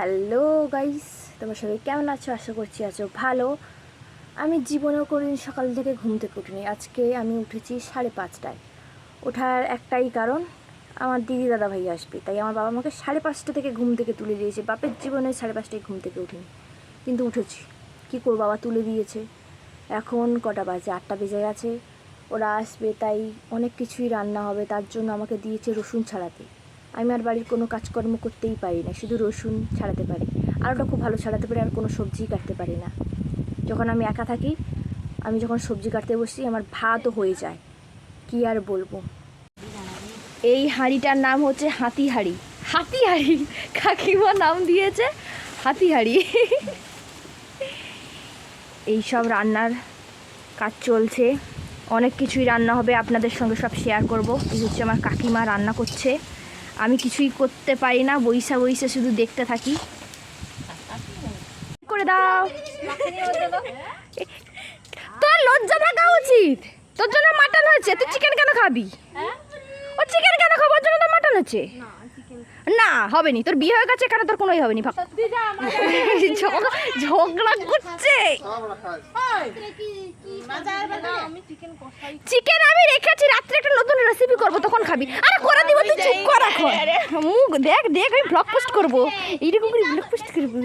Hello guys, তোমরা সবাই কেমন আছো? আশা করছি আছো ভালো। আমি জীবনেও কোনোদিন সকাল থেকে ঘুম থেকে উঠিনি। আজকে আমি উঠেছি 5:30টায়। ওঠার একটাই কারণ, আমার দিদি দাদা ভাই আসবে, তাই আমার বাবা আমাকে 5:30 থেকে ঘুম থেকে তুলে দিয়েছে। বাপের জীবনে 5:30টায় ঘুম থেকে উঠিনি, কিন্তু উঠেছি। কী করবো, বাবা তুলে দিয়েছে। এখন কটা বাজে? 8টা বেজে গেছে। ওরা আসবে, তাই অনেক কিছুই রান্না হবে। তার জন্য আমাকে দিয়েছে রসুন ছাড়াতে। আমি আর বাড়ির কোনো কাজকর্ম করতেই পারি না, শুধু রসুন ছাড়াতে পারি। আর ওটা খুব ভালো ছাড়াতে পারি, আর কোনো সবজি কাটতে পারি না। যখন আমি একা থাকি, আমি যখন সবজি কাটতে বসি, আমার ভাতও হয়ে যায়। কি আর বলবো। এই হাঁড়িটার নাম হচ্ছে হাতি হাঁড়ি। হাতি হাঁড়ি কাকিমা নাম দিয়েছে হাতি হাঁড়ি। এইসব রান্নার কাজ চলছে, অনেক কিছুই রান্না হবে, আপনাদের সঙ্গে সব শেয়ার করব। এই হচ্ছে আমার কাকিমা রান্না করছে, আমি কিছুই করতে পারি না, বইসা বইসা শুধু দেখতে থাকি। করে দাও। তোর লজ্জা থাকা উচিত, তোর জন্য মাটন হয়েছে, তুই চিকেন কেন খাবি? ও চিকেন কেন খাবো? ওর জন্য তো মাটন হচ্ছে। না হবে নি, তোর বিয়ে হয়ে গেছে, কেন তোর কোনোই হবে নি। ঝগড়া করছে। চিকেন আমি রেখেছি, রাত্রে একটা নতুন রেসিপি করবো, তখন খাবি। আরে করে দিব, তুই চুপ কর এখন। মুখ দেখ দেখ, আমি ব্লগ পোস্ট করবো, এইরকম করে ব্লগ পোস্ট করবো।